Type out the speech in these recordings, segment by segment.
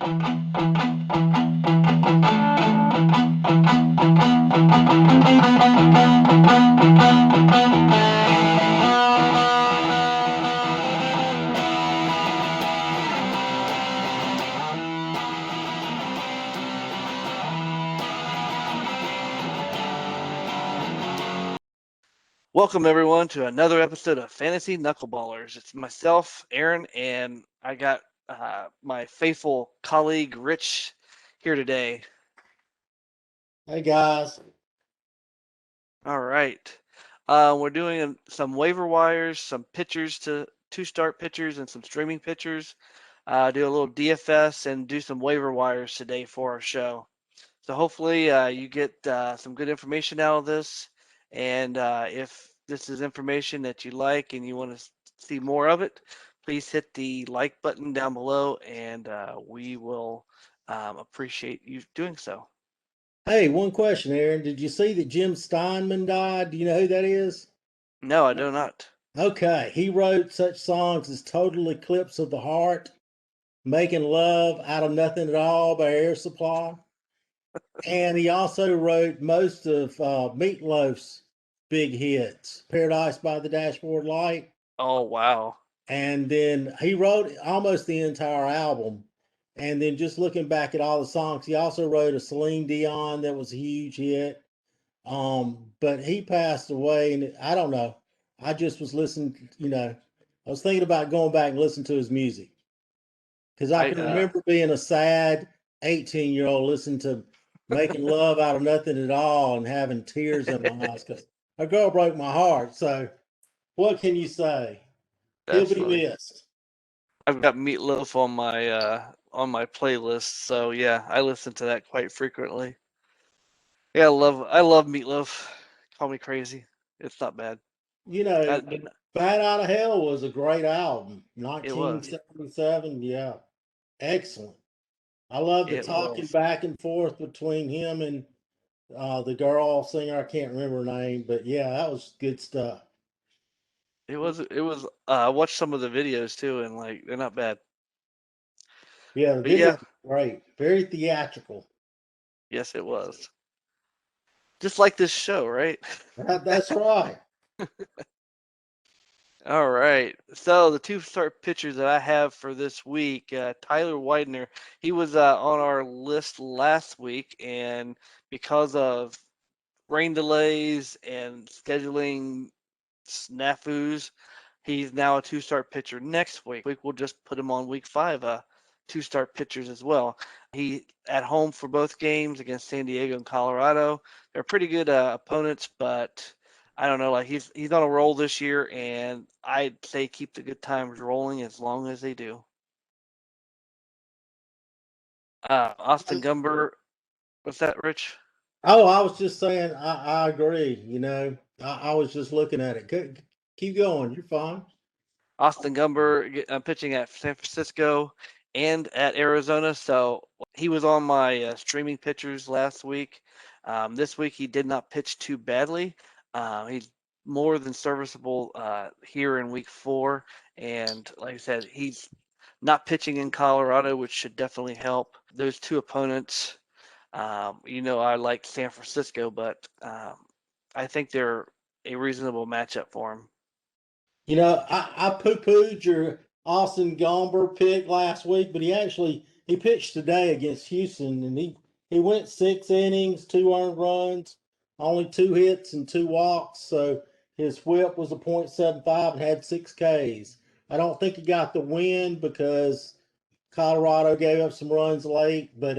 Welcome everyone to another episode of Fantasy Knuckleballers. It's myself, Aaron, and I got my faithful colleague Rich here today. Hey guys. All right, we're doing some waiver wires, some pitchers to start pitchers, and some streaming pitchers. Do a little DFS and do some waiver wires today for our show. So hopefully you get some good information out of this, and if this is information that you like and you want to see more of it, please hit the like button down below, and we will appreciate you doing so. Hey, one question, Aaron. Did you see that Jim Steinman died? Do you know who that is? No, I do not. Okay. He wrote such songs as Total Eclipse of the Heart, Making Love Out of Nothing at All by Air Supply. And he also wrote most of Meatloaf's big hits, Paradise by the Dashboard Light. Oh, wow. And then he wrote almost the entire album. And then just looking back at all the songs, he also wrote a Celine Dion that was a huge hit. But he passed away, and I don't know. I just was listening, I was thinking about going back and listening to his music because I I can remember being a sad 18-year-old listening to Making Love Out of Nothing at All and having tears in my eyes because a girl broke my heart. So, what can you say? He'll be definitely. missed. I've got Meatloaf on my playlist, so yeah, I listen to that quite frequently. Yeah, I love Meatloaf. Call me crazy. It's not bad. You know, I, Bad Out of Hell was a great album. it was. 1977. Yeah. Excellent. I love the It talking was. back and forth between him and the girl singer. I can't remember her name, but yeah, that was good stuff. It was. I watched some of the videos too, and like they're not bad. Yeah, the But video yeah, was great. Very theatrical. yes, it was. Just like this show, right? That's right. All right. So the two start pitchers that I have for this week, Tyler Widener, he was on our list last week, and because of rain delays and scheduling snafus, he's now a two-start pitcher next week. We'll just put him on week 5, two-start pitchers as well. He at home for both games against San Diego and Colorado. They're pretty good opponents, but I don't know. Like he's on a roll this year, and I'd say keep the good times rolling as long as they do. Austin Gumber, what's that, Rich? Oh, I was just saying, I agree. I was just looking at it. Keep going. You're fine. Austin Gumber pitching at San Francisco and at Arizona. So he was on my streaming pitchers last week. This week he did not pitch too badly. He's more than serviceable here in week 4. And like I said, he's not pitching in Colorado, which should definitely help. Those two opponents, I like San Francisco, but I think they're a reasonable matchup for him. I poo-pooed your Austin Gomber pick last week, but he pitched today against Houston, and he went 6 innings, 2 earned runs, only 2 hits and 2 walks. So his WHIP was a .75 and had 6 Ks. I don't think he got the win because Colorado gave up some runs late, but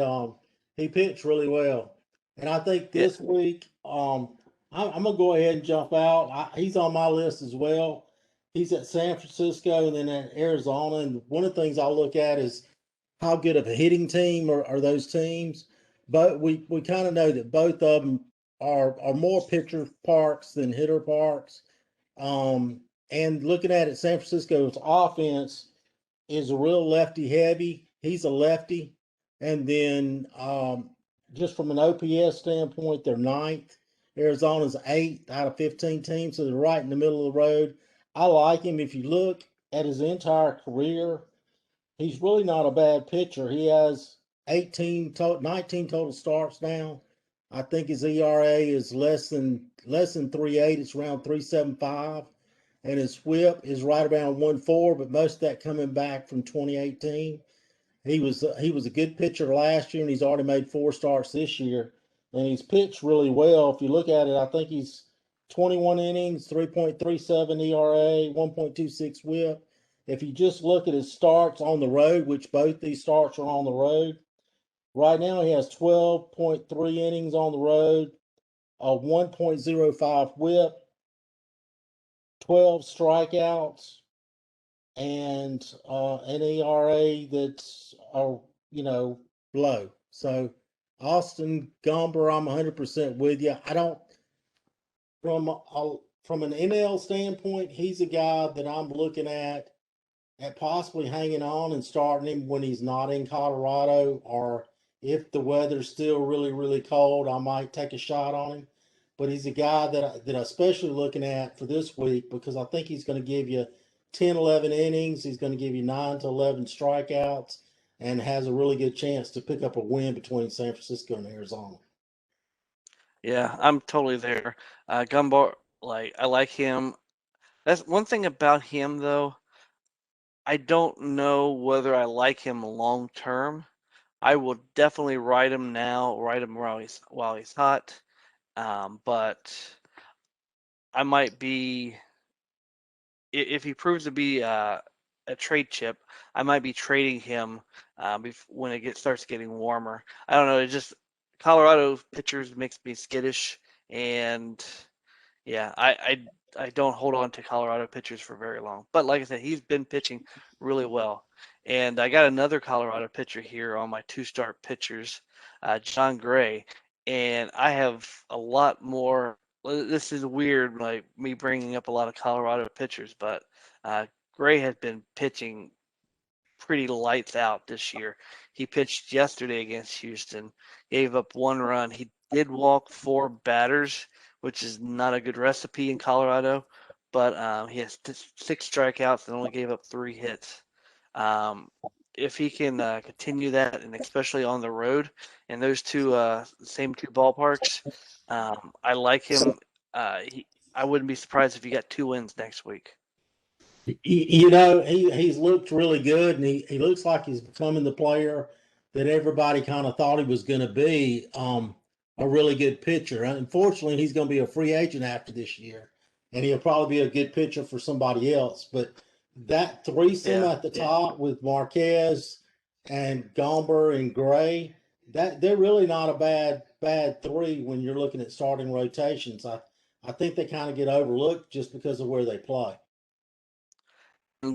he pitched really well. And I think Yeah, this week, I'm gonna go ahead and jump out. He's on my list as well. He's at San Francisco and then at Arizona. And one of the things I'll look at is how good of a hitting team are those teams. But we kind of know that both of them are more pitcher parks than hitter parks. And looking at it, San Francisco's offense is a real lefty heavy. He's a lefty. And then just from an OPS standpoint, they're ninth. Arizona's eighth out of 15 teams, so they're right in the middle of the road. I like him. If you look at his entire career, he's really not a bad pitcher. He has 19 total starts now. I think his ERA is less than 3.8. It's around 3.75, and his WHIP is right around 1.4. But most of that coming back from 2018. He was a good pitcher last year, and he's already made 4 starts this year, and he's pitched really well. If you look at it, I think he's 21 innings, 3.37 ERA, 1.26 WHIP. If you just look at his starts on the road, which both these starts are on the road, right now he has 12.3 innings on the road, a 1.05 WHIP, 12 strikeouts, and an ERA that's low. So Austin Gomber, I'm 100% with you. I don't from an NL standpoint, he's a guy that I'm looking at possibly hanging on and starting him when he's not in Colorado, or if the weather's still really, really cold, I might take a shot on him. But he's a guy that I'm especially looking at for this week because I think he's going to give you 10, 11 innings. He's going to give you 9 to 11 strikeouts and has a really good chance to pick up a win between San Francisco and Arizona. Yeah, I'm totally there. Gumbar, like I like him. That's one thing about him though. I don't know whether I like him long term. I will definitely ride him now, ride him while he's hot. But I might be if he proves to be a trade chip, I might be trading him when it starts getting warmer. I don't know. It just Colorado pitchers makes me skittish, and yeah, I don't hold on to Colorado pitchers for very long. But like I said, he's been pitching really well. And I got another Colorado pitcher here on my two-start pitchers, John Gray. And I have a lot more. This is weird, like me bringing up a lot of Colorado pitchers, but uh, Gray has been pitching pretty lights out this year. He pitched yesterday against Houston, gave up 1 run. He did walk 4 batters, which is not a good recipe in Colorado, but he has 6 strikeouts and only gave up 3 hits. Um, if he can continue that, and especially on the road in those same two ballparks, I like him. I wouldn't be surprised if he got 2 wins next week. He's looked really good, and he looks like he's becoming the player that everybody kind of thought he was going to be. A really good pitcher. Unfortunately, he's going to be a free agent after this year, and he'll probably be a good pitcher for somebody else. But that threesome Yeah, at the top with Marquez and Gomber and Gray, that they're really not a bad three when you're looking at starting rotations. I think they kind of get overlooked just because of where they play.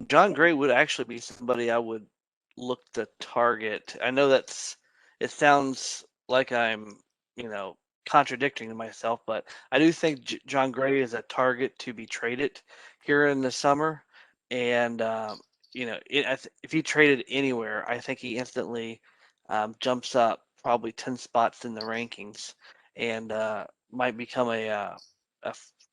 John Gray would actually be somebody I would look to target. I know it sounds like I'm, you know, contradicting myself, but I do think John Gray is a target to be traded here in the summer. And if he traded anywhere, I think he instantly jumps up probably 10 spots in the rankings and might become a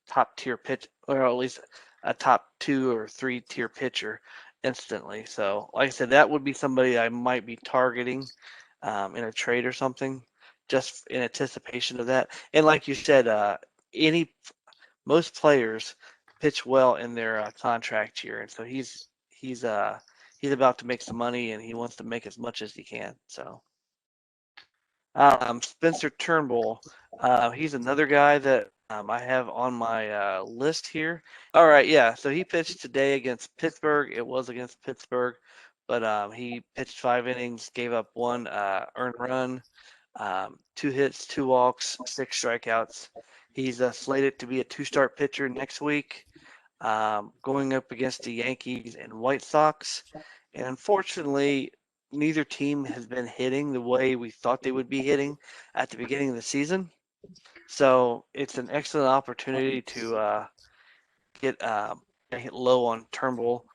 top tier pitch, or at least a top 2 or 3 tier pitcher instantly. So, like I said, that would be somebody I might be targeting in a trade or something, just in anticipation of that. And like you said, any most players pitch well in their contract year, and so he's about to make some money, and he wants to make as much as he can. So. Spencer Turnbull, he's another guy that I have on my list here. All right, yeah. So he pitched today against Pittsburgh. It was against Pittsburgh, but he pitched 5 innings, gave up 1 earned run, 2 hits, 2 walks, 6 strikeouts. He's slated to be a two-start pitcher next week, going up against the Yankees and White Sox. And unfortunately, neither team has been hitting the way we thought they would be hitting at the beginning of the season. So it's an excellent opportunity to get hit low on Turnbull,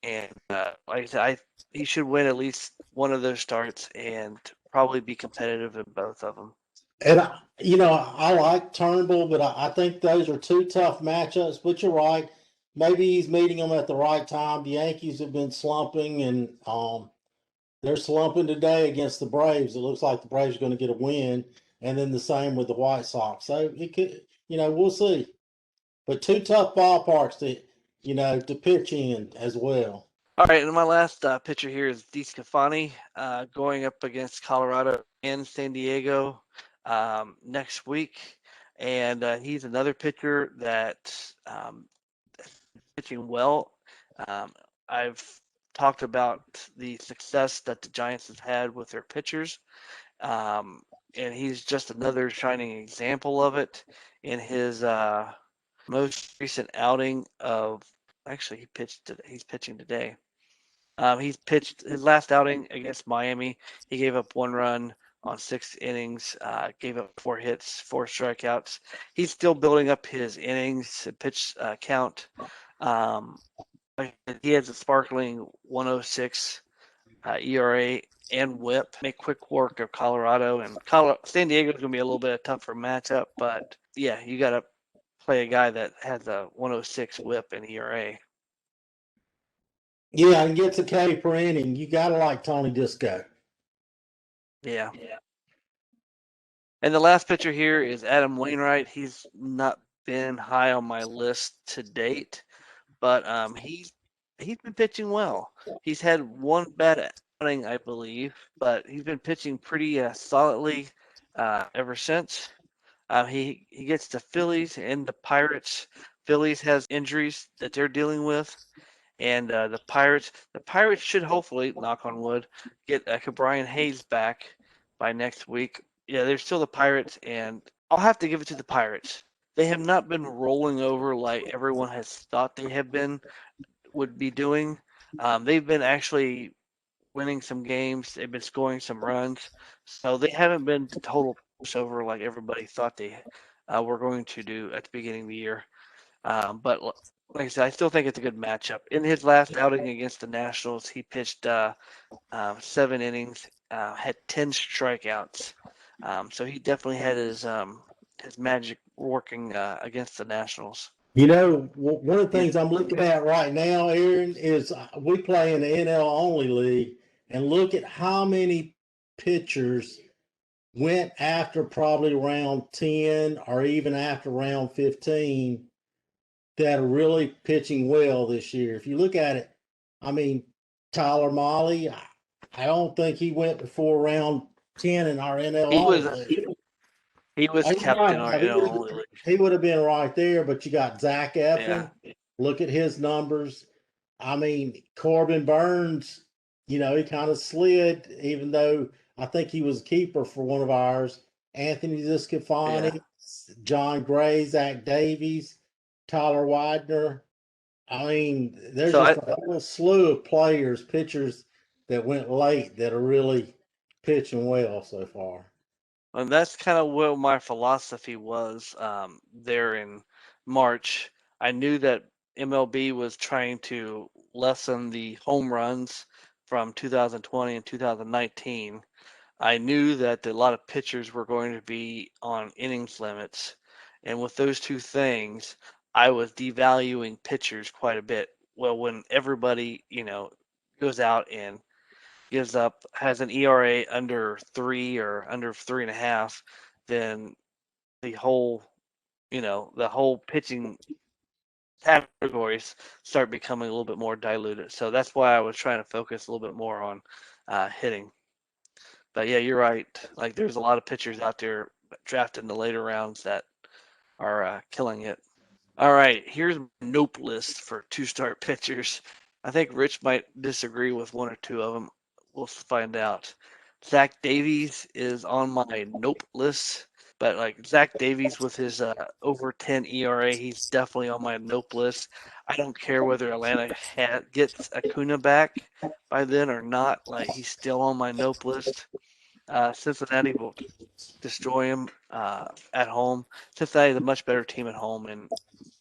and like I said, he should win at least one of those starts and probably be competitive in both of them. And I like Turnbull, but I think those are two tough matchups. But you're right. Maybe he's meeting them at the right time. The Yankees have been slumping, and they're slumping today against the Braves. It looks like the Braves are going to get a win, and then the same with the White Sox. So it could, we'll see. But two tough ballparks to pitch in as well. All right, and my last pitcher here is DeSclafani going up against Colorado and San Diego next week. And he's another pitcher that pitching well. Um, I've talked about the success that the Giants have had with their pitchers, um, and he's just another shining example of it in his most recent outing of. Actually, he pitched. He's pitching today. He's pitched his last outing against Miami. He gave up 1 run on 6 innings, gave up 4 hits, 4 strikeouts. He's still building up his innings and pitch count. Um, he has a sparkling 106 ERA and WHIP. Make quick work of Colorado, and San Diego is going to be a little bit of tougher matchup, but yeah, you got to play a guy that has a 106 WHIP and ERA. Yeah, and gets a K per inning. You got to like Tony Disco. Yeah. And the last pitcher here is Adam Wainwright. He's not been high on my list to date, but he's been pitching well. He's had one bad outing, I believe, but he's been pitching pretty solidly ever since. He gets the Phillies and the Pirates. Phillies has injuries that they're dealing with, and the Pirates should hopefully, knock on wood, get Brian Hayes back by next week. Yeah, they're still the Pirates, and I'll have to give it to the Pirates. They have not been rolling over like everyone has thought they would be doing. They've been actually winning some games. They've been scoring some runs, so they haven't been total pushover like everybody thought they were going to do at the beginning of the year. But like I said, I still think it's a good matchup. In his last outing against the Nationals, he pitched 7 innings, had 10 strikeouts. So he definitely had his magic working against the Nationals. One of the things I'm looking at right now, Aaron, is we play in the NL only league, and look at how many pitchers went after probably round 10 or even after round 15 that are really pitching well this year. If you look at it, I mean, Tyler Molly, I don't think he went before round 10 in our NL He was only. he was kept in our only league. He would have been right there, but you got Zach Yeah. Eflin. Look at his numbers. I mean, Corbin Burns, he kind of slid, even though I think he was a keeper for one of ours. Anthony Discofani, John Gray, Zach Davies, Tyler Widener. I mean, there's So just a whole slew of players, pitchers that went late that are really pitching well so far. and that's kind of what my philosophy was there in March. I knew that MLB was trying to lessen the home runs from 2020 and 2019. I knew that a lot of pitchers were going to be on innings limits. And with those two things, I was devaluing pitchers quite a bit. Well, when everybody, goes out and has an ERA under 3 or under 3.5, then the whole, the whole pitching categories start becoming a little bit more diluted. So that's why I was trying to focus a little bit more on hitting. But yeah, you're right. Like there's a lot of pitchers out there drafted in the later rounds that are killing it. All right, here's my nope list for two-start pitchers. I think Rich might disagree with one or two of them. We'll find out. Zach Davies is on my nope list, but like Zach Davies with his over 10 ERA, he's definitely on my nope list. I don't care whether Atlanta gets Acuna back by then or not. Like he's still on my nope list. Cincinnati will destroy him at home. Cincinnati is a much better team at home, and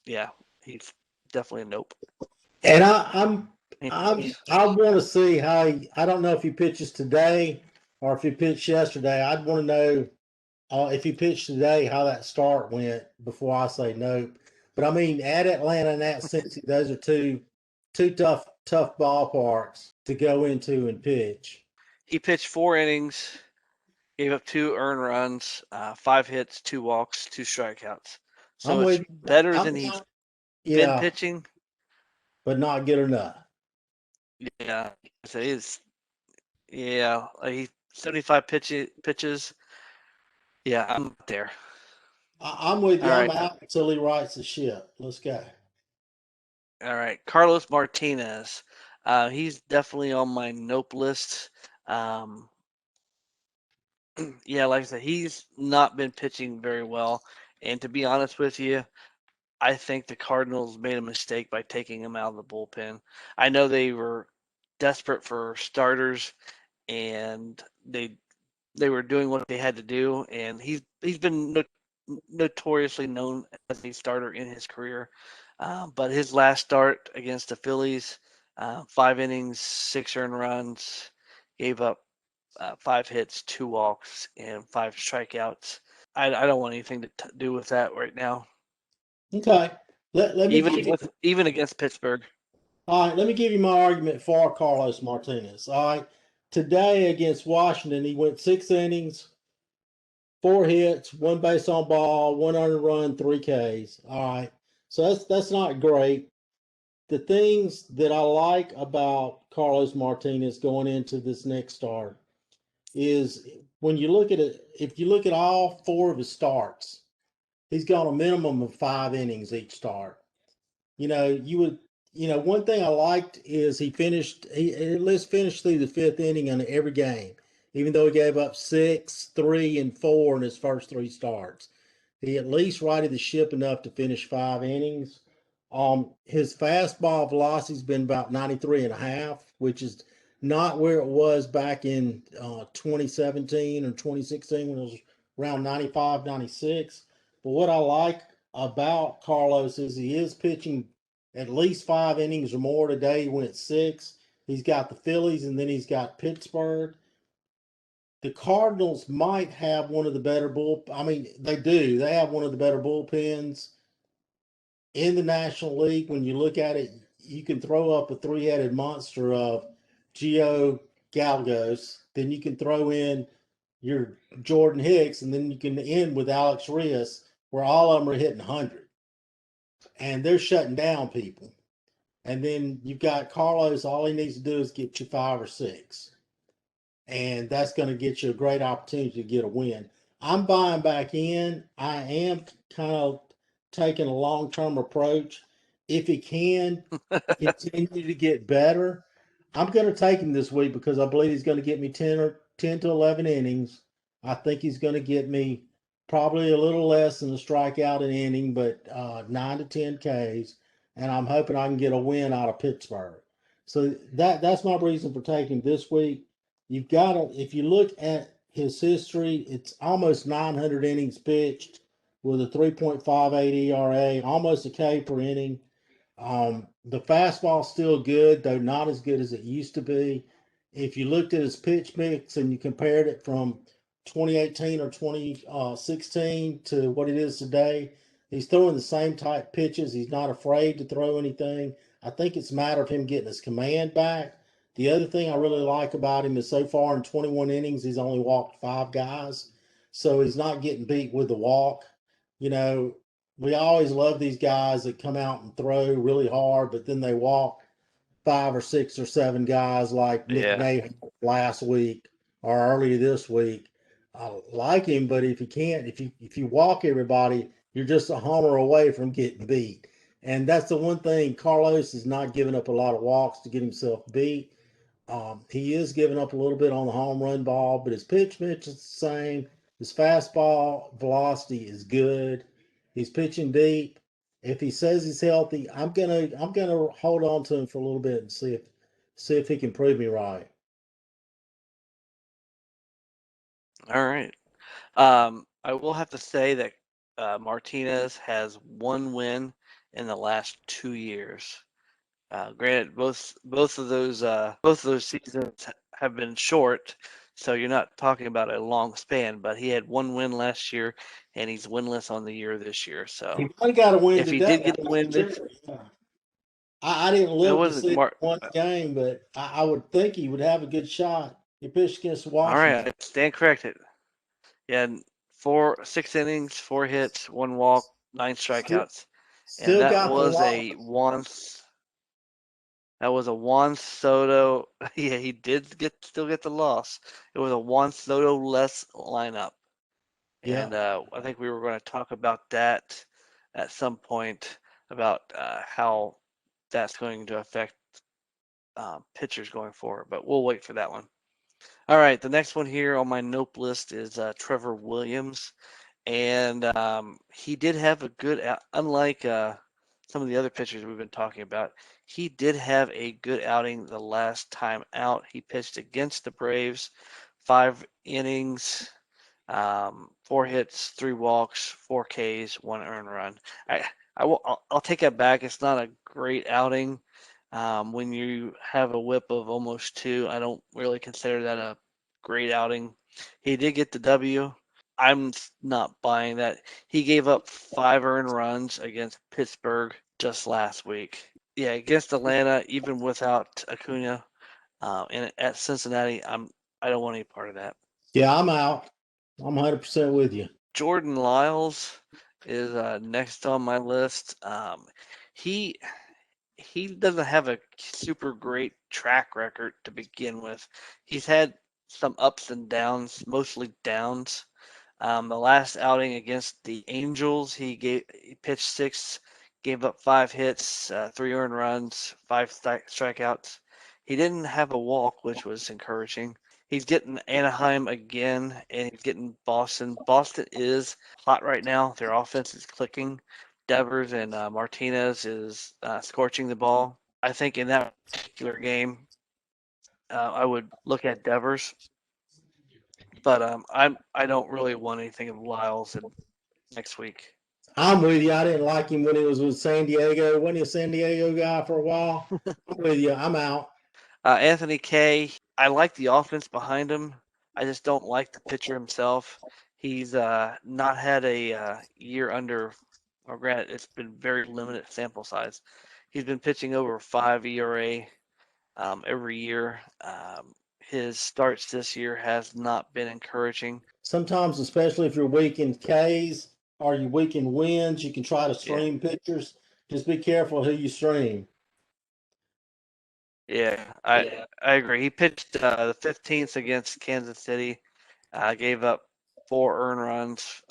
yeah, he's definitely a nope. And I want to see how I don't know if he pitches today or if he pitched yesterday. I'd want to know if he pitched today how that start went before I say nope. But I mean, at Atlanta and at Cincy, those are two tough ballparks to go into and pitch. He pitched 4 innings, gave up 2 earned runs, 5 hits, 2 walks, 2 strikeouts. I'm So it's with you. better than he's been Yeah, pitching. but not good enough. Yeah, so he's he 75 pitches. Yeah, I'm there. I'm with you. All I'm right, out until he rights the ship. Let's go. all right. Carlos Martinez. He's definitely on my nope list. Um, yeah, like I said, he's not been pitching very well. And to be honest with you, I think the Cardinals made a mistake by taking him out of the bullpen. I know they were desperate for starters, and they were doing what they had to do. And he's been notoriously known as a starter in his career. But his last start against the Phillies, 5 innings, 6 earned runs, gave up 5 hits, 2 walks, and 5 strikeouts. I don't want anything to do with that right now. Okay. Let me Even give you. even against Pittsburgh. All right. Let me give you my argument for Carlos Martinez. All right. Today against Washington, he went 6 innings, 4 hits, one base on ball, one earned run, 3 Ks. All right. So that's not great. The things that I like about Carlos Martinez going into this next start is when you look at it, if you look at all 4 of his starts, he's gone a minimum of 5 innings each start. You would, one thing I liked is he at least finished through the 5th inning in every game, even though he gave up 6, 3, and 4 in his first 3 starts. He at least righted the ship enough to finish 5 innings. His fastball velocity's been about 93 and a half, which is not where it was back in 2017 or 2016 when it was around 95, 96. But what I like about Carlos is he is pitching at least 5 innings or more today. He went at 6. He's got the Phillies and then he's got Pittsburgh. The Cardinals might have one of the better bull. I mean, they do. They have one of the better bullpens in the National League. When you look at it, you can throw up a three-headed monster of Gio Galgos. Then you can throw in your Jordan Hicks, and then you can end with Alex Rios, where all of them are hitting 100, and they're shutting down people. And then you've got Carlos. All he needs to do is get you 5 or 6, and that's going to get you a great opportunity to get a win. I'm buying back in. I am kind of taking a long term approach. If he can continue to get better, I'm going to take him this week because I believe he's going to get me 10 to 11 innings. I think he's going to get me probably a little less than a strikeout an inning, but 9 to 10 Ks. And I'm hoping I can get a win out of Pittsburgh. So that's my reason for taking him this week. You've got to, if you look at his history, it's almost 900 innings pitched with a 3.58 ERA, almost a K per inning. The fastball's still good, though not as good as it used to be. If you looked at his pitch mix and you compared it from 2018 or 2016 to what it is today, he's throwing the same type pitches. He's not afraid to throw anything. I think it's a matter of him getting his command back. The other thing I really like about him is so far in 21 innings, he's only walked 5 guys. So he's not getting beat with the walk. You know, we always love these guys that come out and throw really hard, but then they walk 5 or 6 or 7 guys like Nick Yeah. Nahant last week or earlier this week. I like him, but if you can't, if you walk everybody, you're just a homer away from getting beat. And that's the one thing Carlos is not giving up a lot of walks to get himself beat. He is giving up a little bit on the home run ball, but his pitch is the same. His fastball velocity is good. He's pitching deep. If he says he's healthy, I'm gonna hold on to him for a little bit and see if he can prove me right. All right. I will have to say that Martinez has 1 win in the last 2 years. Granted, both of those seasons have been short, so you're not talking about a long span. But he had 1 win last year, and he's winless on the year this year. He So might have got a win if he today. did get a I'm not win sure. this, Yeah. I didn't it look to wasn't see Mark. one game, but I would think he would have a good shot. He pitched against All right, Washington. I stand corrected. Yeah, 6 innings, 4 hits, 1 walk, 9 strikeouts, and Still got the loss. that was a Juan Soto. Yeah, he did still get the loss. It was a Juan Soto less lineup, Yeah. and I think we were going to talk about that at some point about how that's going to affect pitchers going forward. But we'll wait for that one. All right, the next one here on my nope list is Trevor Williams, and he did have a good, unlike some of the other pitchers we've been talking about, he did have a good outing the last time out. He pitched against the Braves, 5 innings, 4 hits, 3 walks, 4 Ks, 1 earned run. I, I'll take that back. It's not a great outing. When you have a whip of almost two, I don't really consider that a great outing. He did get the W. I'm not buying that. He gave up 5 earned runs against Pittsburgh just last week. Yeah, against Atlanta, even without Acuna, and at Cincinnati, I don't want any part of that. Yeah, I'm out. I'm 100% with you. Jordan Lyles is next on my list. He he doesn't have a super great track record to begin with. He's had some ups and downs, mostly downs. The last outing against the Angels, he pitched 6, gave up 5 hits, 3 earned runs, 5 strikeouts. He didn't have a walk, which was encouraging. He's getting Anaheim again, and he's getting Boston. Boston is hot right now. Their offense is clicking. Devers and Martinez is scorching the ball. I think in that particular game, I would look at Devers, but I don't really want anything of Lyles in next week. I'm with you. I didn't like him when he was with San Diego. Wasn't he a San Diego guy for a while? I'm with you. I'm out. Anthony Kay, I like the offense behind him. I just don't like the pitcher himself. He's not had a year under, or granted, it's been very limited sample size. He's been pitching over 5 ERA every year. His starts this year has not been encouraging. Sometimes, especially if you're weak in Ks or you're weak in wins, you can try to Yeah, stream pitchers. Just be careful who you stream. yeah, I agree. He pitched the 15th against Kansas City, gave up 4 earned runs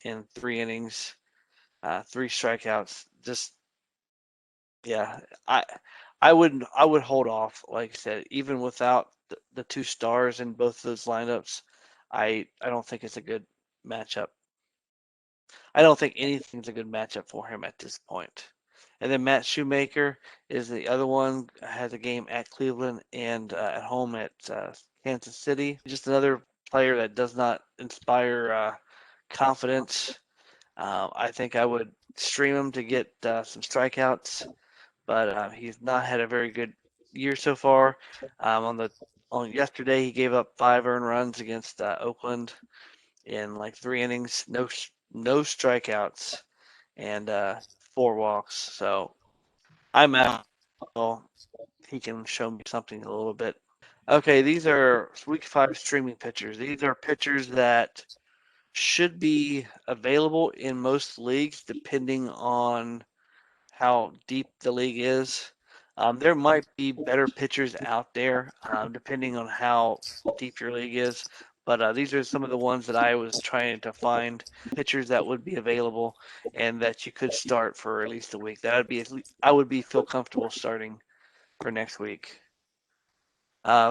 in 3 innings, 3 strikeouts. Just yeah, I I would hold off. Like I said, even without the 2 stars in both of those lineups, I don't think it's a good matchup. I don't think anything's a good matchup for him at this point. And then Matt Shoemaker is the other one. Has a game at Cleveland and at home at Kansas City. Just another player that does not inspire confidence. I think I would stream him to get some strikeouts, but he's not had a very good year so far. On yesterday, he gave up 5 earned runs against Oakland in like 3 innings, no strikeouts, and 4 walks. So I'm out. Well, he can show me something a little bit. Okay, these are week 5 streaming pitchers. These are pitchers that should be available in most leagues, depending on how deep the league is. There might be better pitchers out there, depending on how deep your league is. But these are some of the ones that I was trying to find pitchers that would be available and that you could start for at least a week. That would be I would be feel comfortable starting for next week.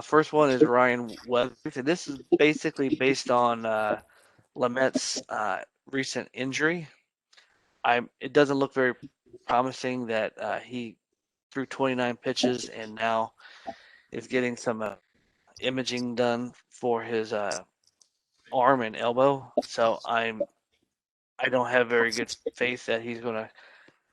First one is Ryan Weathers, and this is basically based on Lamette's recent injury. It doesn't look very promising that he threw 29 pitches and now is getting some imaging done for his arm and elbow. So I don't have very good faith that he's going to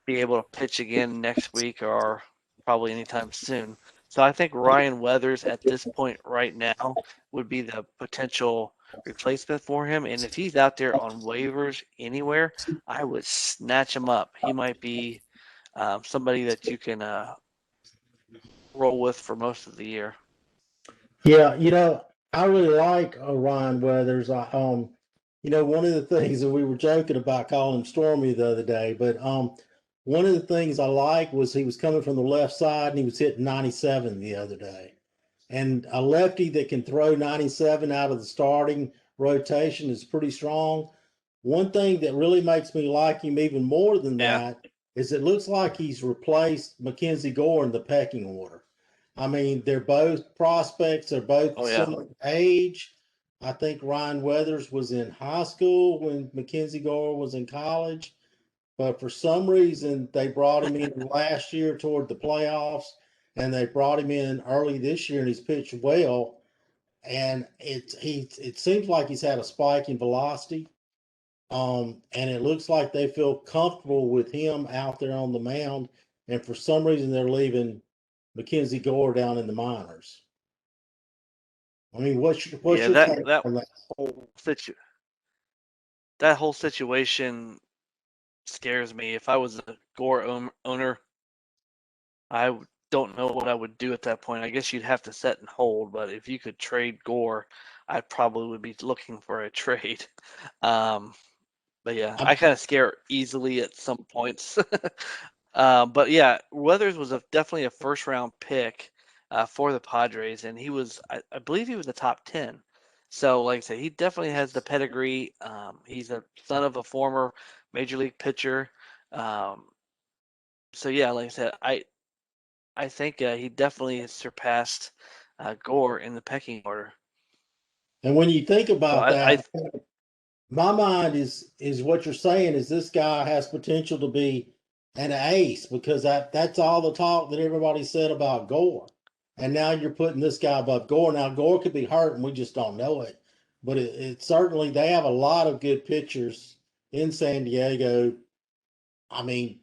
be able to pitch again next week or probably anytime soon. So I think Ryan Weathers at this point right now would be the potential replacement for him. And if he's out there on waivers anywhere, I would snatch him up. He might be somebody that you can roll with for most of the year. Yeah, I really like Ryan Weathers. One of the things that we were joking about calling him Stormy the other day, but one of the things I like was he was coming from the left side and he was hitting 97 the other day. And a lefty that can throw 97 out of the starting rotation is pretty strong. One thing that really makes me like him even more than Yeah. that is it looks like he's replaced Mackenzie Gore in the pecking order. I mean, they're both prospects, they're both Oh yeah. similar age. I think Ryan Weathers was in high school when Mackenzie Gore was in college, but for some reason they brought him in last year toward the playoffs, and they brought him in early this year, and he's pitched well. And it seems like he's had a spike in velocity. And it looks like they feel comfortable with him out there on the mound. And for some reason, they're leaving Mackenzie Gore down in the minors. I mean, what's Yeah, your take that on that? whole situ that whole situation scares me. If I was a Gore owner, don't know what I would do at that point. I guess you'd have to set and hold, but if you could trade Gore, I probably would be looking for a trade. Um, but yeah, I, I kind of scare easily at some points. But yeah, Weathers was definitely a first round pick for the Padres, and I believe he was a top 10. So, like I said, he definitely has the pedigree. He's a son of a former major league pitcher. Um, so yeah, like I said, I think he definitely has surpassed Gore in the pecking order. and when you think So about I that, my mind is what you're saying is this guy has potential to be an ace because that's all the talk that everybody said about Gore. And now you're putting this guy above Gore. Now Gore could be hurt and we just don't know it. But it certainly they have a lot of good pitchers in San Diego. I mean,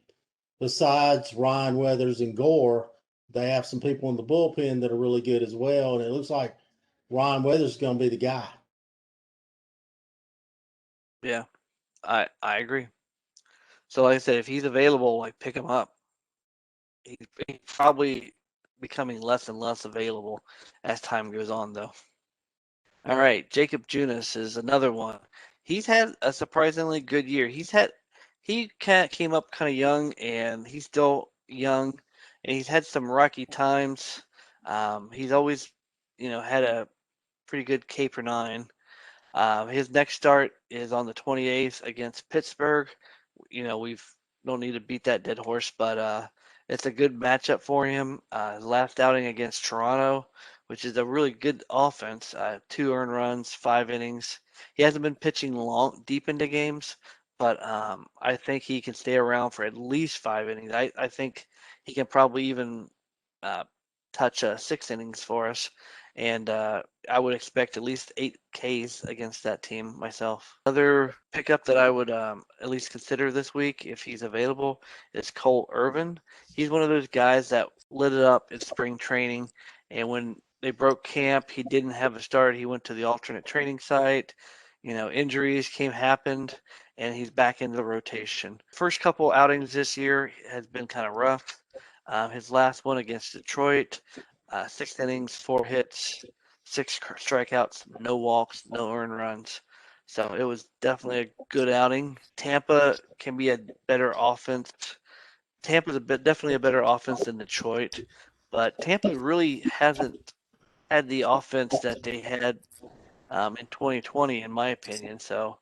besides Ryan Weathers and Gore, they have some people in the bullpen that are really good as well. And it looks like Ryan Weathers is going to be the guy. Yeah, I agree. So like I said, if he's available, like pick him up. He's probably becoming less and less available as time goes on, though. All right, Jacob Junis is another one. He's had a surprisingly good year. Came up kind of young, and he's still young, and he's had some rocky times. He's always, had a pretty good K per nine. His next start is on the 28th against Pittsburgh. We've don't need to beat that dead horse, but it's a good matchup for him. His last outing against Toronto, which is a really good offense, 2 earned runs, 5 innings. He hasn't been pitching deep into games, but I think he can stay around for at least 5 innings. I think he can probably even uh, touch 6 innings for us, and I would expect at least 8 Ks against that team myself. Another pickup that I would at least consider this week, if he's available, is Cole Irvin. He's one of those guys that lit it up in spring training, and when they broke camp, he didn't have a start. He went to the alternate training site. Injuries happened, and he's back into the rotation. First couple outings this year has been kind of rough. His last one against Detroit, 6 innings, 4 hits, 6 strikeouts, no walks, no earned runs. So it was definitely a good outing. Tampa can be a better offense. Definitely a better offense than Detroit, but Tampa really hasn't had the offense that they had in 2020, in my opinion. So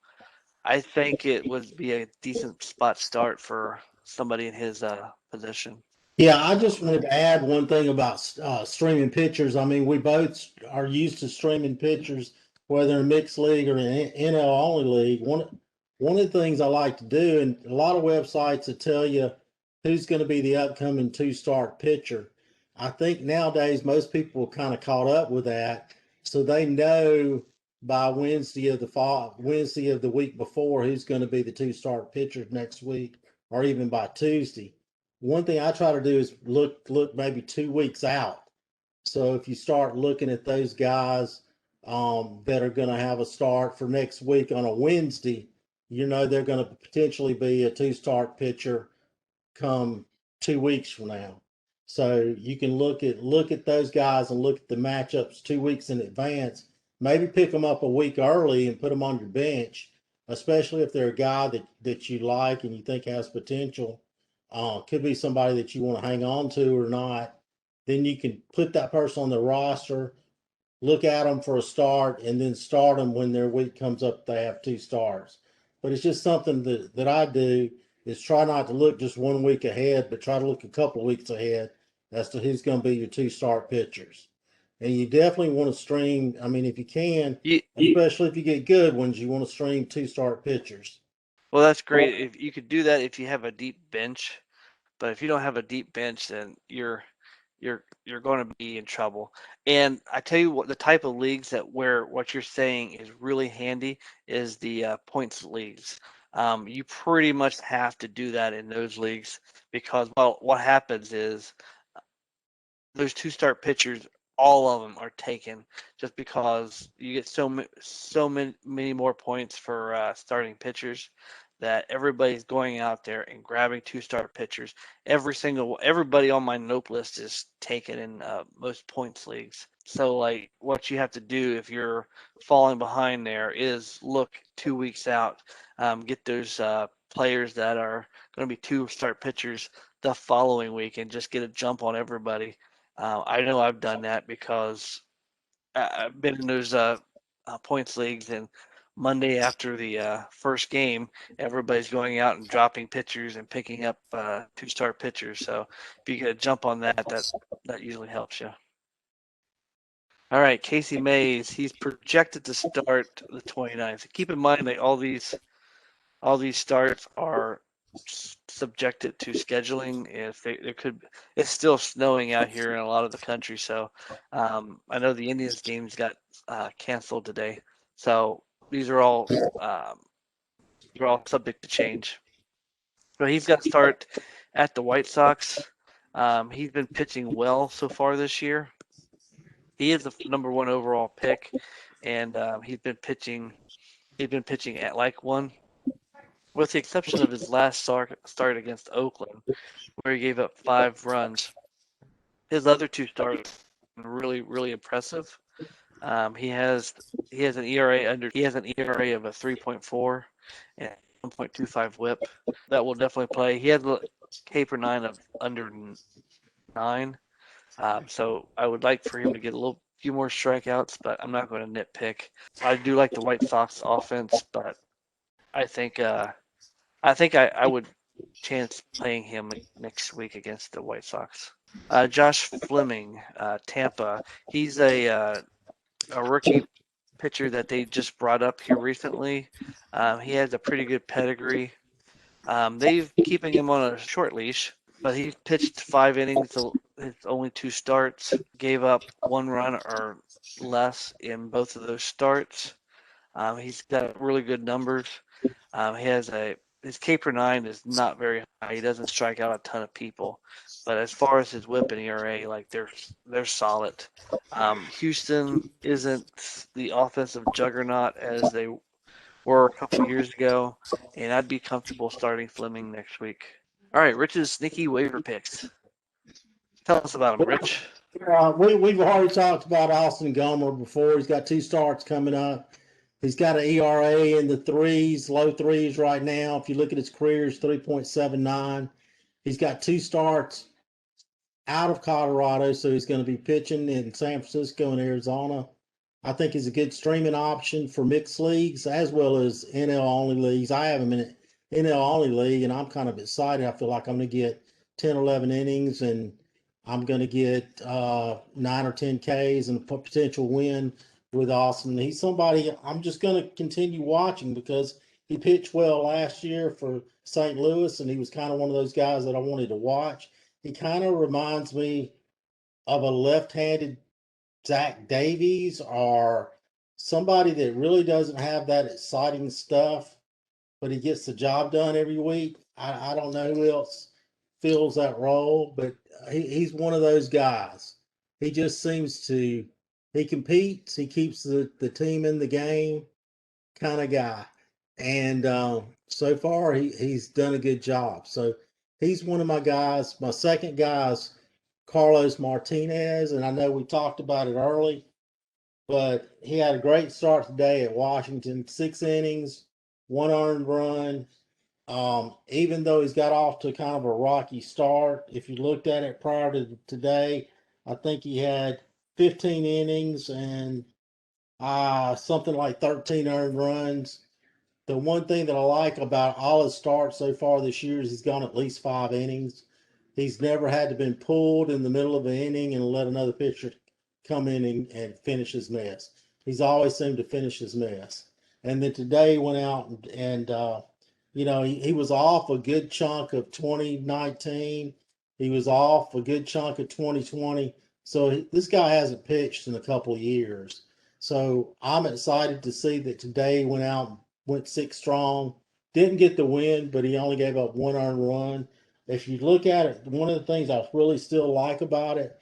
I think it would be a decent spot start for somebody in his position. Yeah, I just wanted to add one thing about streaming pictures. I mean, we both are used to streaming pictures, whether in mixed league or in NL only league. One of the things I like to do, and a lot of websites that tell you who's going to be the upcoming two-start pitcher. I think nowadays most people are kind of caught up with that, so they know by Wednesday of the week before who's going to be the two-start pitcher next week, or even by Tuesday. One thing I try to do is look maybe 2 weeks out. So if you start looking at those guys that are going to have a start for next week on a Wednesday, they're going to potentially be a two-start pitcher come 2 weeks from now. So you can look at those guys and look at the matchups 2 weeks in advance. Maybe pick them up a week early and put them on your bench, especially if they're a guy that you like and you think has potential. Could be somebody that you want to hang on to or not. Then you can put that person on the roster, look at them for a start, and then start them when their week comes up. They have two starts. But it's just something that I do is try not to look just 1 week ahead, but try to look a couple of weeks ahead as to who's going to be your two start pitchers. And you definitely want to stream. I mean, if you can, You, especially if you get good ones, you want to stream two start pitchers. well, that's great. If you could do that if you have a deep bench, but if you don't have a deep bench, then you're going to be in trouble. And I tell you what, the type of leagues that where what you're saying is really handy is the points leagues. You pretty much have to do that in those leagues because well, what happens is those two start pitchers, all of them are taken just because you get so many more points for starting pitchers that everybody's going out there and grabbing two start pitchers. Everybody on my nope list is taken in most points leagues. So like what you have to do if you're falling behind there is look 2 weeks out, get those players that are going to be two start pitchers the following week and just get a jump on everybody. I know I've done that because I've been in those points leagues, and Monday after the first game, everybody's going out and dropping pitchers and picking up two-star pitchers. So if you get a jump on that, that usually helps you. All right, Casey Mays, he's projected to start the 29th. Keep in mind that all these starts are subjected to scheduling. If there could, it's still snowing out here in a lot of the country, so I know the Indians games got canceled today. So um, these are all subject to change. So he's got to start at the White Sox. He's been pitching well so far this year. He is the number one overall pick, and he's been pitching. He's been pitching at like one, with the exception of his last start against Oakland, where he gave up 5 runs. His other two starts were really impressive. He has an ERA of a 3.4 and 1.25 WHIP. That will definitely play. He has a K/9 of under 9. So I would like for him to get a few more strikeouts, but I'm not going to nitpick. I do like the White Sox offense, but I think I would chance playing him next week against the White Sox. Josh Fleming, Tampa. He's a rookie pitcher that they just brought up here recently. He has a pretty good pedigree. They've keeping him on a short leash, but he pitched 5 innings. His only 2 starts, gave up 1 run or less in both of those starts. He's got really good numbers. He has his K/9 is not very high. He doesn't strike out a ton of people, but as far as his WHIP and ERA, like they're solid. Houston isn't the offensive juggernaut as they were a couple years ago, and I'd be comfortable starting Fleming next week. All right, Rich's sneaky waiver picks. Tell us about him, Rich. We've already talked about Austin Gomer before. He's got two starts coming up. He's got an ERA in the threes, low threes right now. If you look at his career, it's 3.79. He's got two starts out of Colorado, so he's going to be pitching in San Francisco and Arizona. I think he's a good streaming option for mixed leagues as well as NL only leagues. I have him in an NL only league, and I'm kind of excited. I feel like I'm going to get 10, 11 innings, and I'm going to get 9 or 10 Ks and a potential win with Austin. He's somebody I'm just going to continue watching because he pitched well last year for St. Louis, and he was kind of one of those guys that I wanted to watch. He kind of reminds me of a left-handed Zach Davies or somebody that really doesn't have that exciting stuff, but he gets the job done every week. I don't know who else fills that role, but he's one of those guys. He just seems to he competes, he keeps the team in the game kind of guy. And so far, he's done a good job. So he's one of my guys. My second guy is Carlos Martinez, and I know we talked about it early, but he had a great start today at Washington. 6 innings, 1 earned run. Even though he's got off to kind of a rocky start, if you looked at it prior to today, I think he had 15 innings and something like 13 earned runs. The one thing that I like about all his starts so far this year is he's gone at least 5 innings. He's never had to been pulled in the middle of an inning and let another pitcher come in and finish his mess. He's always seemed to finish his mess. And then today he went out he was off a good chunk of 2019. He was off a good chunk of 2020. So this guy hasn't pitched in a couple of years. So I'm excited to see that today he went 6 strong. Didn't get the win, but he only gave up 1 earned run. If you look at it, one of the things I really still like about it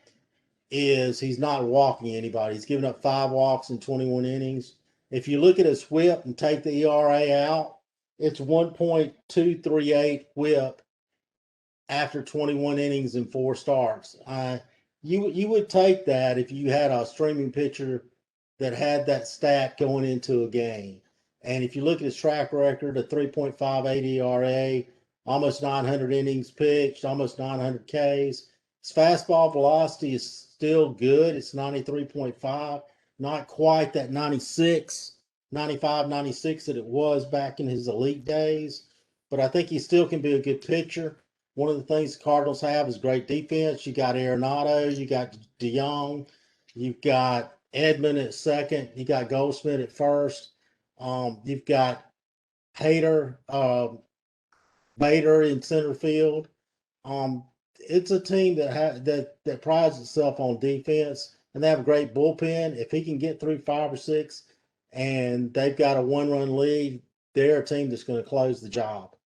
is he's not walking anybody. He's given up 5 walks in 21 innings. If you look at his whip and take the ERA out, it's 1.238 whip after 21 innings and 4 starts. You would take that if you had a streaming pitcher that had that stat going into a game. And if you look at his track record, a 3.58 ERA, almost 900 innings pitched, almost 900 Ks. His fastball velocity is still good. It's 93.5, not quite that 96, 95, 96 that it was back in his elite days. But I think he still can be a good pitcher. One of the things the Cardinals have is great defense. You got Arenado, you got DeYoung, you've got Edmund at second, you got Goldsmith at first, you've got Hader, Bader in center field. Um, it's a team that prides itself on defense, and they have a great bullpen. If he can get through 5 or 6, and they've got a 1 run lead, they're a team that's going to close the job.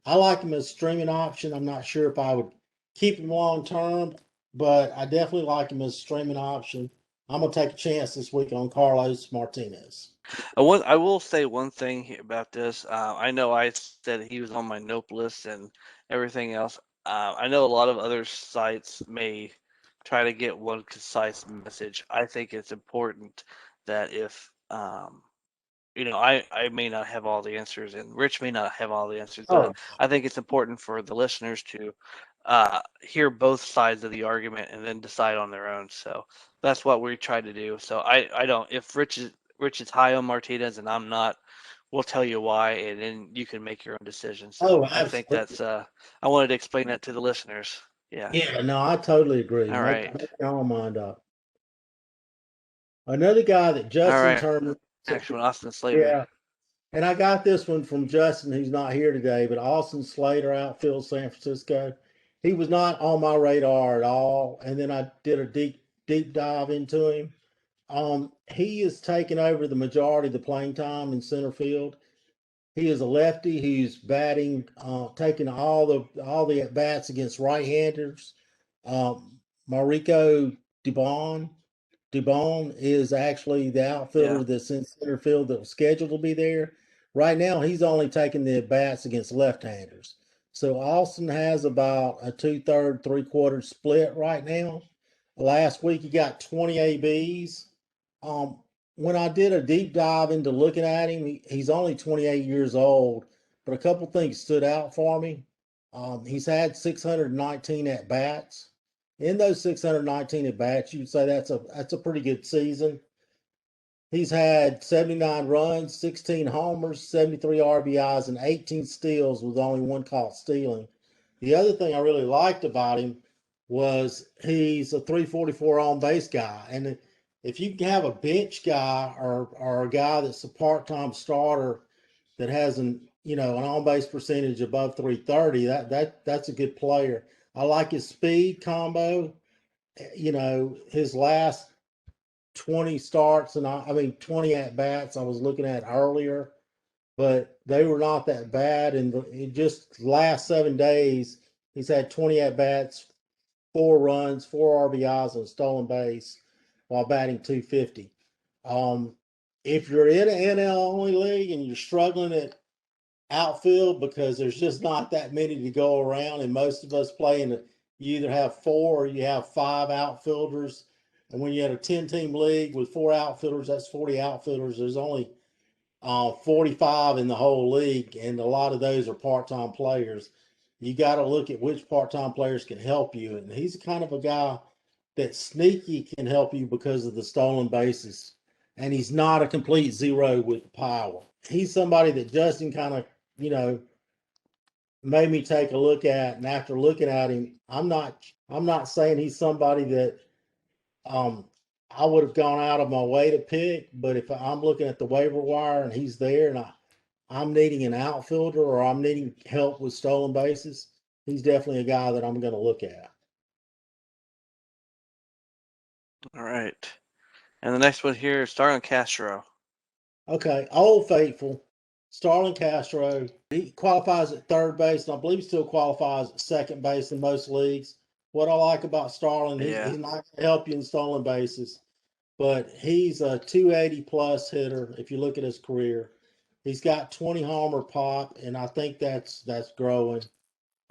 I like him as a streaming option. I'm not sure if I would keep him long term, but I definitely like him as a streaming option. I'm gonna take a chance this week on Carlos Martinez. I will say one thing about this. I know I said he was on my nope list and everything else. I know a lot of other sites may try to get one concise message. I think it's important that if I may not have all the answers, and Rich may not have all the answers, but Oh, I think it's important for the listeners to hear both sides of the argument and then decide on their own. So that's what we try to do. So I don't. If Rich is high on Martinez and I'm not, we'll tell you why, and then you can make your own decision. So oh, I think absolutely. that's I wanted to explain that to the listeners. Yeah. Yeah, no, I totally agree. All Make right. make your own mind up. Another guy that All Justin right. Turner, Next one, Austin Slater. yeah, and I got this one from Justin, who's not here today, but Austin Slater, outfield San Francisco. He was not on my radar at all. And then I did a deep dive into him. He is taking over the majority of the playing time in center field. He is a lefty. He's batting, taking all the at bats against right-handers. Mauricio Dubon Dubon is actually the Yeah. outfielder that's in center field that was scheduled to be there. Right now, he's only taking the at bats against left-handers. So Austin has about a 2/3, 3/4 split right now. Last week he got 20 ABs. Um, when I did a deep dive into looking at him, he's only 28 years old, but a couple things stood out for me. He's had 619 at bats. In those 619 at bats, you'd say that's a pretty good season. He's had 79 runs, 16 homers, 73 RBIs, and 18 steals with only one caught stealing. The other thing I really liked about him was he's a 344 on base guy. And if you can have a bench guy or a guy that's a part-time starter that has an on base percentage above 330, that's a good player. I like his speed combo. His last 20 starts and I mean 20 at bats I was looking at earlier, but they were not that bad. And in just last 7 days, he's had 20 at bats, 4 runs, 4 RBIs, and a stolen base while batting 250. If you're in an NL only league and you're struggling at outfield because there's just not that many to go around, and most of us play you either have four or you have five outfielders. And when you had a 10-team league with four outfielders, that's 40 outfielders. There's only 45 in the whole league, and a lot of those are part-time players. You got to look at which part-time players can help you, and he's kind of a guy that sneaky can help you because of the stolen bases, and he's not a complete zero with power. He's somebody that Justin kind of, you know, made me take a look at, and after looking at him, I'm not saying he's somebody that um I would have gone out of my way to pick, but if I'm looking at the waiver wire and he's there and I'm needing an outfielder or I'm needing help with stolen bases, he's definitely a guy that I'm going to look at. All right. And the next one here is Starlin Castro. Okay, Old Faithful, Starlin Castro. He qualifies at third base, and I believe he still qualifies at second base in most leagues. What I like about Starlin, Yeah. he's not going to help you in stolen bases, but he's a 280 plus hitter if you look at his career. He's got 20 homer pop, and I think that's growing.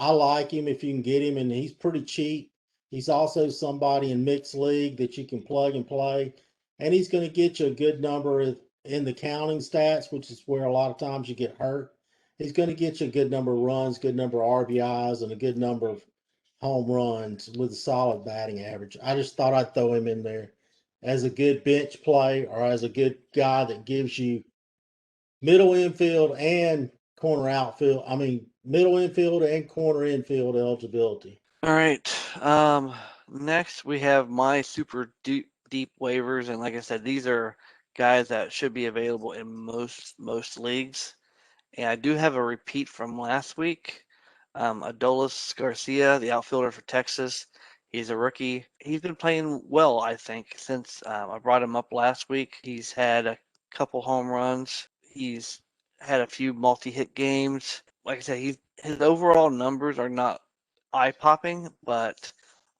I like him if you can get him, and he's pretty cheap. He's also somebody in mixed league that you can plug and play, and he's going to get you a good number in the counting stats, which is where a lot of times you get hurt. He's going to get you a good number of runs, good number of RBIs, and a good number of home runs with a solid batting average. I just thought I'd throw him in there as a good bench play or as a good guy that gives you middle infield and corner outfield. I mean, middle infield and corner infield eligibility. All right. Next we have my super deep waivers, and like I said, these are guys that should be available in most leagues. And I do have a repeat from last week. Adolis Garcia, the outfielder for Texas. He's a rookie. He's been playing well, I think, since I brought him up last week. He's had a couple home runs. He's had a few multi-hit games. Like I said, his overall numbers are not eye-popping, but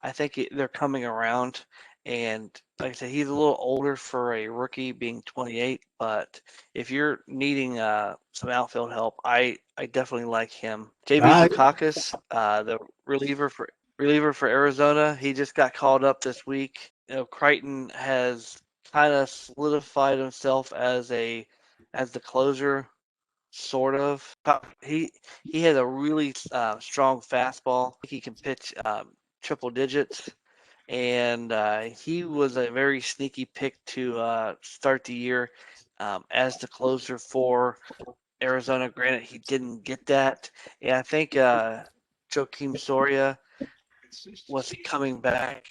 I think they're coming around. And like I said, he's a little older for a rookie, being 28. But if you're needing some outfield help, I definitely like him. JB I Dukakis, the reliever for Arizona, he just got called up this week. You know, Crichton has kind of solidified himself as the closer, sort of. He has a really strong fastball. He can pitch triple digits, and he was a very sneaky pick to start the year as the closer for Arizona. Granted, he didn't get that, and I think Joakim Soria was coming back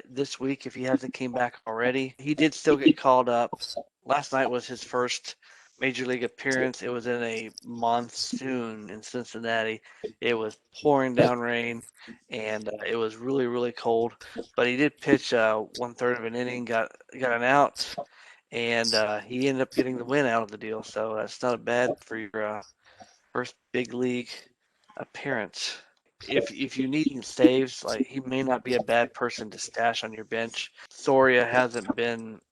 this week if he hasn't came back already. He did still get called up. Last night was his first major league appearance. It was in a monsoon in Cincinnati. It was pouring down rain, and it was really cold. But he did pitch 1/3 of an inning, got an out, and he ended up getting the win out of the deal. So that's not bad for your first big league appearance. If you need saves, like he may not be a bad person to stash on your bench. Soria hasn't been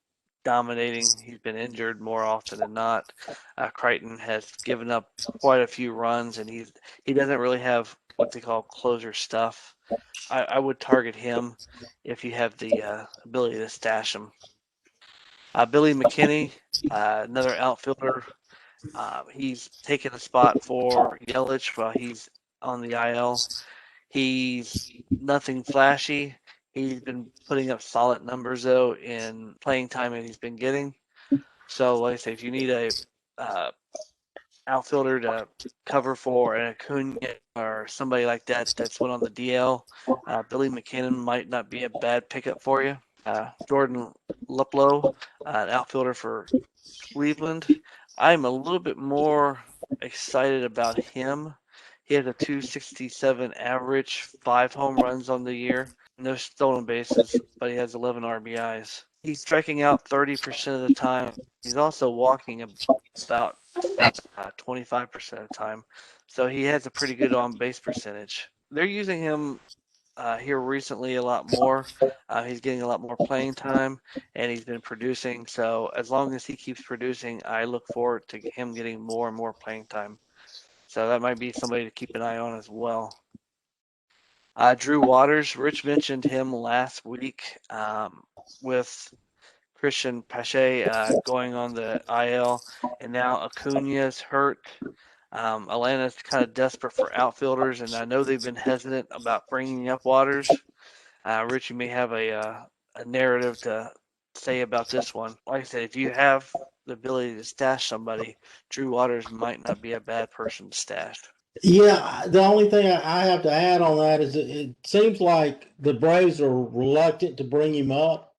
dominating. He's been injured more often than not. Crichton has given up quite a few runs, and he doesn't really have what they call closer stuff. I would target him if you have the ability to stash him. Billy McKinney, another outfielder. He's taken a spot for Yelich while he's on the IL. He's nothing flashy. He's been putting up solid numbers though in playing time that he's been getting. So, like I say, if you need a uh, outfielder to cover for an Acuna or somebody like that that's went on the DL, Billy McKinnon might not be a bad pickup for you. Jordan Luplow, an outfielder for Cleveland. I'm a little bit more excited about him. He has a 267 average, 5 home runs on the year, no stolen bases, but he has 11 RBIs. He's striking out 30% of the time. He's also walking about 25% of the time. So he has a pretty good on base percentage. They're using him here recently a lot more. He's getting a lot more playing time, and he's been producing. So as long as he keeps producing, I look forward to him getting more and more playing time. So that might be somebody to keep an eye on as well. Drew Waters, Rich mentioned him last week with Christian Pache going on the IL, and now Acuna's hurt. Atlanta's kind of desperate for outfielders, and I know they've been hesitant about bringing up Waters. Rich, you may have a narrative to say about this one. Like I said, if you have the ability to stash somebody, Drew Waters might not be a bad person to stash. Yeah, the only thing I have to add on that is it seems like the Braves are reluctant to bring him up.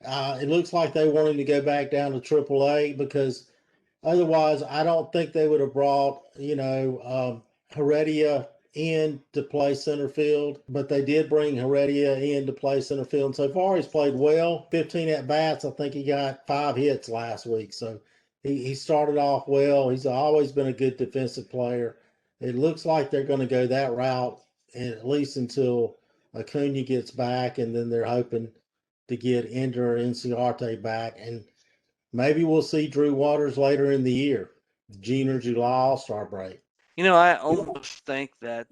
It looks like they want him to go back down to AAA because otherwise, I don't think they would have brought, Heredia in to play center field, but they did bring Heredia in to play center field. And so far, he's played well. 15 at bats. I think he got 5 hits last week. So he started off well. He's always been a good defensive player. It looks like they're going to go that route at least until Acuna gets back, and then they're hoping to get Ender or Inciarte back. And maybe we'll see Drew Waters later in the year, June or July All-Star break. I almost think that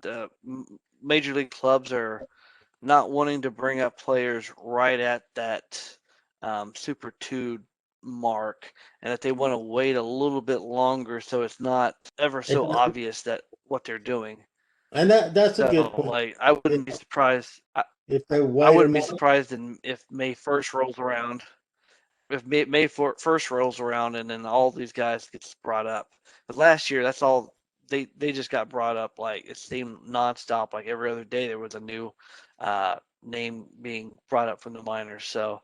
major league clubs are not wanting to bring up players right at that Super 2 mark, and that they want to wait a little bit longer so it's not ever so And, obvious that what they're doing. and that's a good So, point. like, I wouldn't be surprised. If they I wait a wouldn't be month, surprised if May 1st rolls around. If May 1st rolls around and then all these guys gets brought up. But last year, that's all they just got brought up. Like it seemed nonstop. Like every other day, there was a new name being brought up from the minors. So,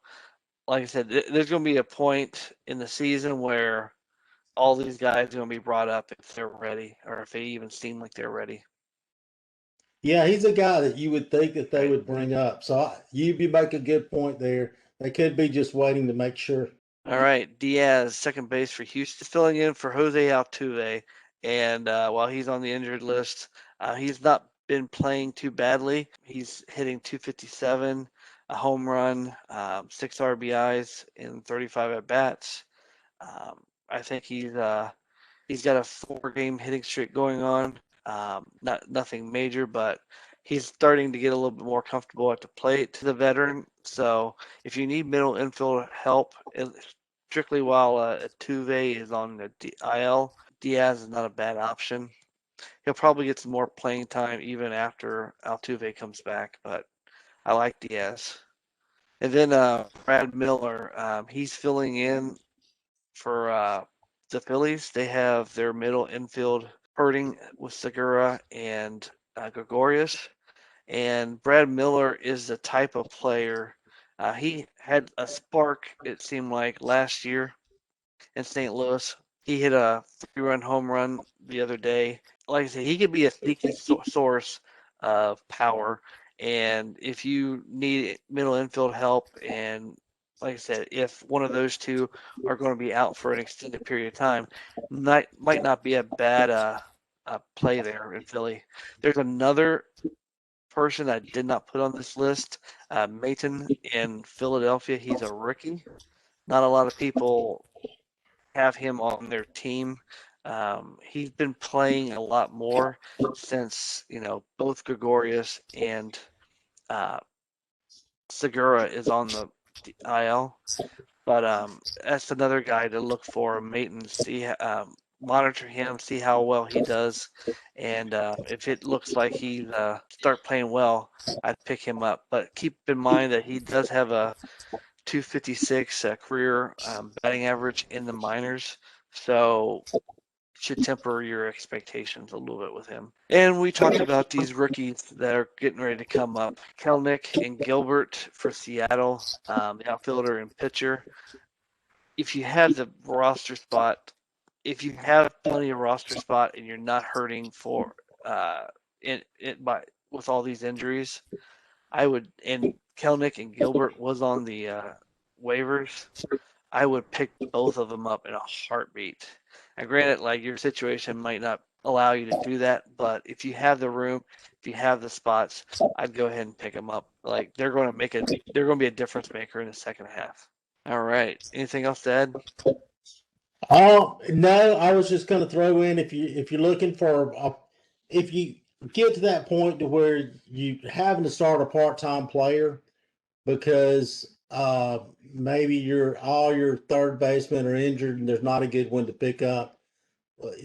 like I said, there's going to be a point in the season where all these guys are going to be brought up if they're ready, or if they even seem like they're ready. yeah, he's a guy that you would think that they Right. would bring up. So you make a good point there. They could be just waiting to make sure. All right, Diaz, second base for Houston, filling in for Jose Altuve, and while he's on the injured list, he's not been playing too badly. He's hitting 257, a home run, 6 RBIs in 35 at bats. I think he's got a 4 game hitting streak going on. Nothing major, but he's starting to get a little bit more comfortable at the plate to the veteran. So if you need middle infield help, strictly while Tuve is on the IL, Diaz is not a bad option. He'll probably get some more playing time even after Altuve comes back, but I like Diaz. And then Brad Miller, he's filling in for the Phillies. They have their middle infield hurting with Segura and Gregorius. And Brad Miller is the type of player. He had a spark, it seemed like, last year in St. Louis. He hit a 3-run home run the other day. Like I said, he could be a sneaky source of power. And if you need middle infield help, and like I said, if one of those two are going to be out for an extended period of time, might not be a bad play there in Philly. There's another person I did not put on this list, Mayton in Philadelphia. He's a rookie. Not a lot of people have him on their team. He's been playing a lot more since both Gregorius and uh, Segura is on the IL. But that's another guy to look for. Maintenance, see, monitor him, see how well he does, and if it looks like he start playing well, I'd pick him up. But keep in mind that he does have a 256 career batting average in the minors, so should temper your expectations a little bit with him. And we talked about these rookies that are getting ready to come up. Kelnick and Gilbert for Seattle, the outfielder and pitcher. If you have the roster spot, if you have plenty of roster spot and you're not hurting for by with all these injuries, I would, and Kelnick and Gilbert was on the waivers. I would pick both of them up in a heartbeat. And granted, like your situation might not allow you to do that, but if you have the room, if you have the spots, I'd go ahead and pick them up. Like they're going to be a difference maker in the second half. All right. Anything else to add? Oh no, I was just going to throw in if you're looking for if you get to that point to where you having to start a part-time player because maybe all your third basemen are injured and there's not a good one to pick up.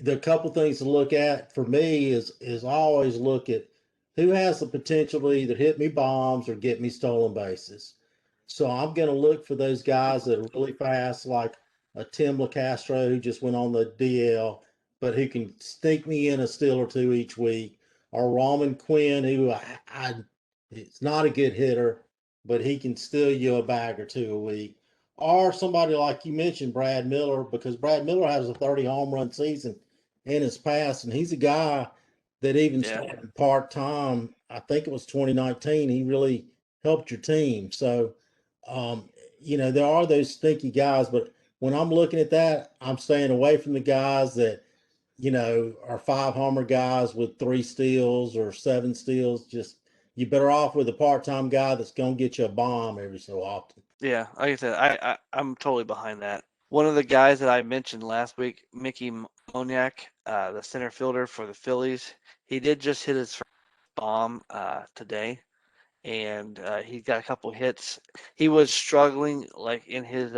The couple things to look at for me is I always look at who has the potential to either hit me bombs or get me stolen bases. So I'm going to look for those guys that are really fast, like a Tim LaCastro who just went on the DL, but who can sneak me in a steal or two each week, or Raman Quinn who it's not a good hitter, but he can steal you a bag or two a week, or somebody like you mentioned, Brad Miller, because Brad Miller has a 30 home run season in his past, and he's a guy that even Yeah. started part time. I think it was 2019. He really helped your team. So, um, there are those sneaky guys, but when I'm looking at that, I'm staying away from the guys that are five homer guys with three steals or seven steals. Just you better off with a part time guy that's going to get you a bomb every so often. Yeah, like I said, I'm totally behind that. One of the guys that I mentioned last week, Mickey Moniak, the center fielder for the Phillies, he did just hit his first bomb today, and he got a couple hits. He was struggling like in his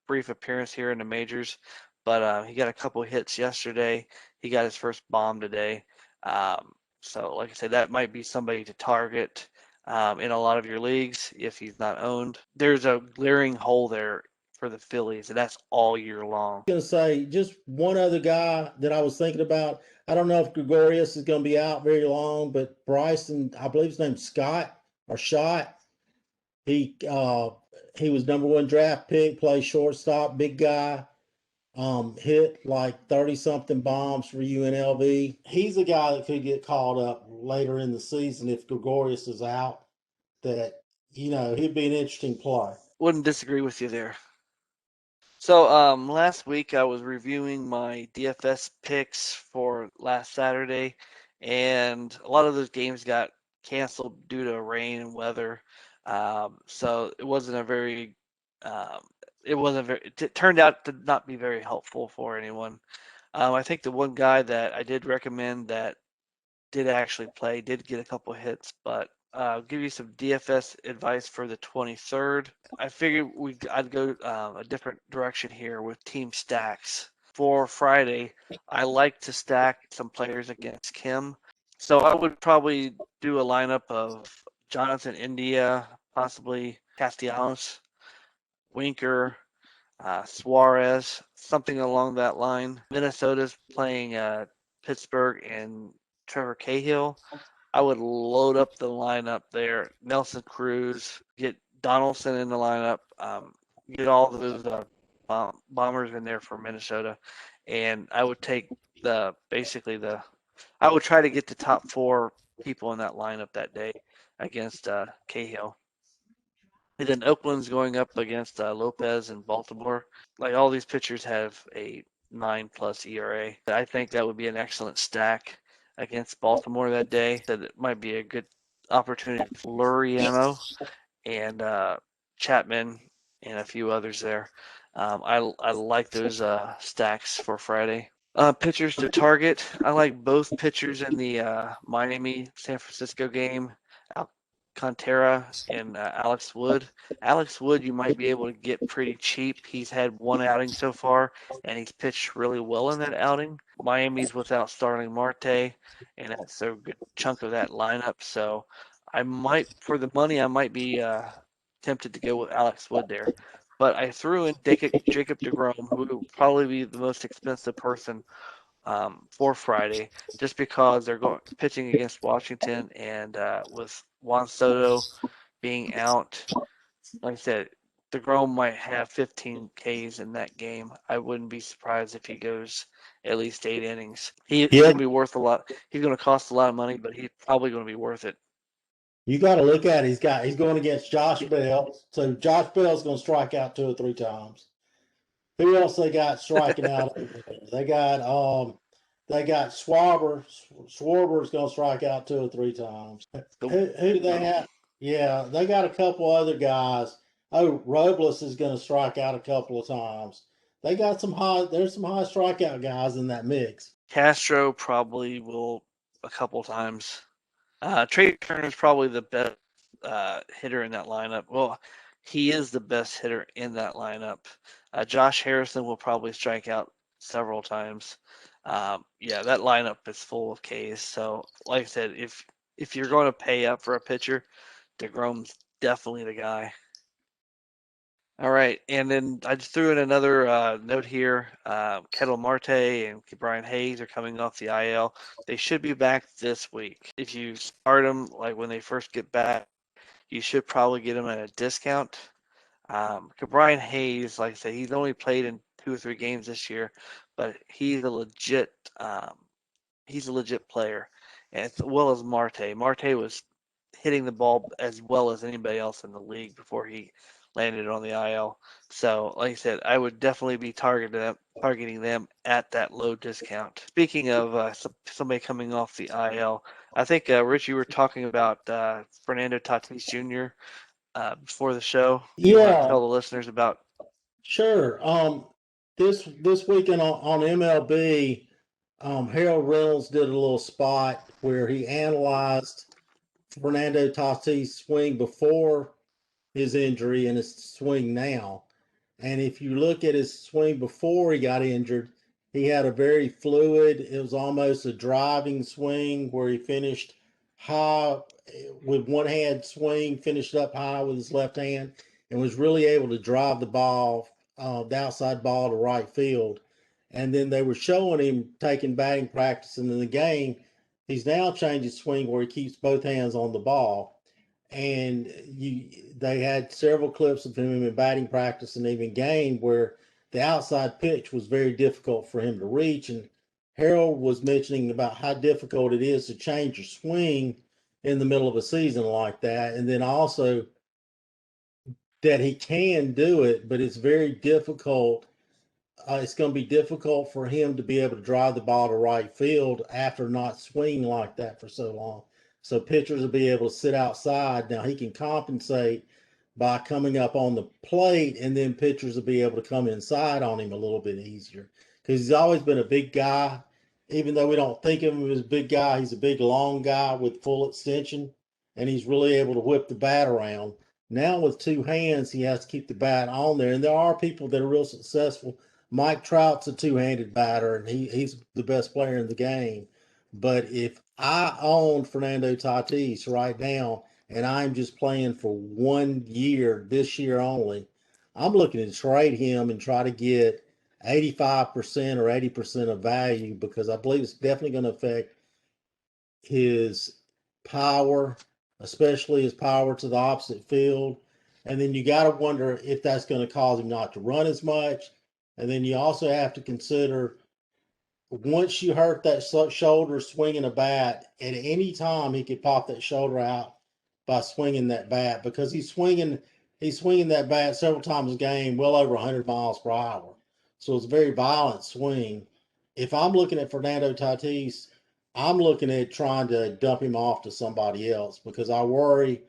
brief appearance here in the majors, but he got a couple hits yesterday. He got his first bomb today. Um, so, like I said, that might be somebody to target in a lot of your leagues if he's not owned. There's a glaring hole there for the Phillies, and that's all year long. Going to say just one other guy that I was thinking about. I don't know if Gregorius is going to be out very long, but Bryson, I believe his name's Scott or Shot. He uh, he was number one draft pick, plays shortstop, big guy. Hit like 30 something bombs for UNLV. He's a guy that could get called up later in the season if Gregorius is out. That he'd be an interesting play. Wouldn't disagree with you there. So last week I was reviewing my DFS picks for last Saturday, and a lot of those games got canceled due to rain and weather. So it wasn't a very, um, it wasn't very. It turned out to not be very helpful for anyone. I think the one guy that I did recommend that did actually play, did get a couple hits, but I'll give you some DFS advice for the 23rd. I figured I'd go a different direction here with team stacks. For Friday, I like to stack some players against Kim. So I would probably do a lineup of Jonathan India, possibly Castellanos, Winker, Suarez, something along that line. Minnesota's playing Pittsburgh and Trevor Cahill. I would load up the lineup there. Nelson Cruz, get Donaldson in the lineup, get all those bombers in there for Minnesota, and I would take the basically the. I would try to get the top four people in that lineup that day against Cahill. And then Oakland's going up against Lopez in Baltimore. Like all these pitchers have a 9+ ERA. I think that would be an excellent stack against Baltimore that day. That it might be a good opportunity for Luriano and Chapman and a few others there. I like those stacks for Friday. Pitchers to target. I like both pitchers in the Miami San Francisco game. Alcantara and Alex Wood. Alex Wood, you might be able to get pretty cheap. He's had one outing so far, and he's pitched really well in that outing. Miami's without Starling Marte, and that's a good chunk of that lineup. So I might, for the money, I might be tempted to go with Alex Wood there. But I threw in Jacob DeGrom, who will probably be the most expensive person for Friday, just because they're going pitching against Washington, and with Juan Soto being out, like I said, DeGrom might have 15 Ks in that game. I wouldn't be surprised if he goes at least 8 innings. He's Yeah, going to be worth a lot. He's going to cost a lot of money, but he's probably going to be worth it. you got to look at it. He's going against Josh Bell. So Josh Bell's going to strike out two or three times. Who else they got striking out? They got Schwarber. Schwarber's going to strike out two or three times. The, Who do they have? Yeah, they got a couple other guys. Oh, Robles is going to strike out a couple of times. They got some high. There's some high strikeout guys in that mix. Castro probably will. a couple times. Trey Turner is probably the best hitter in that lineup. Well, he is the best hitter in that lineup. Josh Harrison will probably strike out several times. Yeah, that lineup is full of Ks. So, like I said, if you're going to pay up for a pitcher, DeGrom's definitely the guy. All right, and then I just threw in another note here. Kettle Marte and Brian Hayes are coming off the IL. They should be back this week. If you start them like when they first get back, you should probably get them at a discount. Brian Hayes, like I said, he's only played in 2 or 3 games this year, but he's a legit player, and as well as Marte. Marte was hitting the ball as well as anybody else in the league before he landed on the IL. So, like I said, I would definitely be targeting them at that low discount. Speaking of somebody coming off the IL, I think Rich, you were talking about Fernando Tatis Jr. Before the show. You want to Yeah, tell the listeners about? sure. This weekend on MLB, Harold Reynolds did a little spot where he analyzed Fernando Tatis' swing before his injury and his swing now. And if you look at his swing before he got injured, he had a very fluid, it was almost a driving swing where he finished high with one hand swing, finished up high with his left hand, and was really able to drive the outside ball to right field. And then they were showing him taking batting practice, and in the game, he's now changed his swing where he keeps both hands on the ball. And they had several clips of him in batting practice and even game where the outside pitch was very difficult for him to reach. And Harold was mentioning about how difficult it is to change your swing in the middle of a season like that. And then also that he can do it, but it's very difficult. It's going to be difficult for him to be able to drive the ball to right field after not swinging like that for so long. So pitchers will be able to sit outside. Now he can compensate by coming up on the plate, and then pitchers will be able to come inside on him a little bit easier because he's always been a big guy. Even though we don't think of him as a big guy, he's a big, long guy with full extension, and he's really able to whip the bat around. Now with two hands, he has to keep the bat on there, and there are people that are real successful. Mike Trout's a two-handed batter, and he's the best player in the game. But if I own Fernando Tatis right now, and I'm just playing for 1 year, this year only, I'm looking to trade him and try to get 85% or 80% of value because I believe it's definitely going to affect his power, especially his power to the opposite field. And then you got to wonder if that's going to cause him not to run as much. And then you also have to consider once you hurt that shoulder swinging a bat, at any time he could pop that shoulder out by swinging that bat because he's swinging that bat several times a game, well over 100 miles per hour. So it's a very violent swing. If I'm looking at Fernando Tatis, I'm looking at trying to dump him off to somebody else because I worry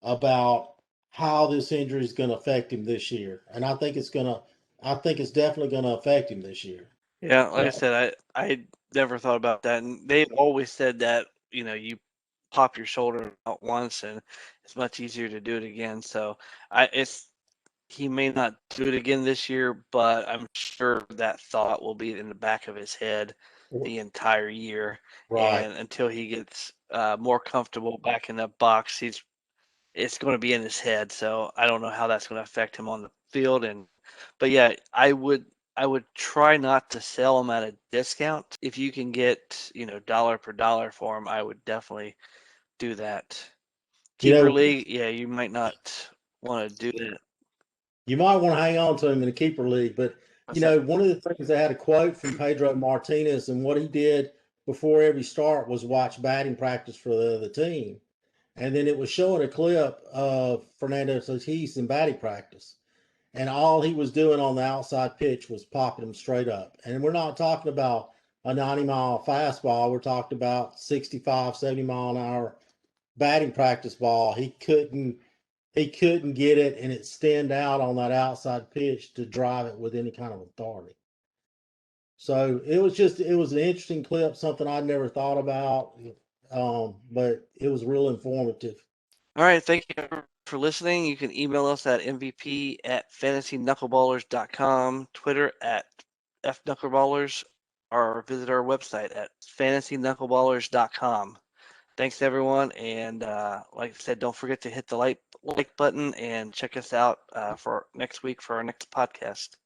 about how this injury is going to affect him this year, and I think it's definitely going to affect him this year. Yeah, like I But said, I never thought about that, and they've always said that you pop your shoulder out once, and it's much easier to do it again. So it's he may not do it again this year, but I'm sure that thought will be in the back of his head the entire year, right, and until he gets more comfortable back in that box, it's going to be in his head. So I don't know how that's going to affect him on the field. But yeah, I would try not to sell him at a discount. If you can get dollar per dollar for him, I would definitely do that. you Keeper know, league, yeah, you might not want to do that. you might want to hang on to him in a keeper league, but What's that? one of the things I had a quote from Pedro Martinez, and what he did before every start was watch batting practice for the other team, and then it was showing a clip of Fernando Tatis in batting practice, and all he was doing on the outside pitch was popping them straight up. And we're not talking about a 90-mile fastball. We're talking about 65, 70-mile-an-hour batting practice ball. He couldn't get it and it stand out on that outside pitch to drive it with any kind of authority. So it was an interesting clip, something I never thought about, but it was real informative. All right, thank you for listening. You can email us at mvp@fantasyknuckleballers.com, Twitter at fknuckleballers, or visit our website at fantasyknuckleballers.com. Thanks everyone, and like I said, don't forget to hit the like button and check us out for next week for our next podcast.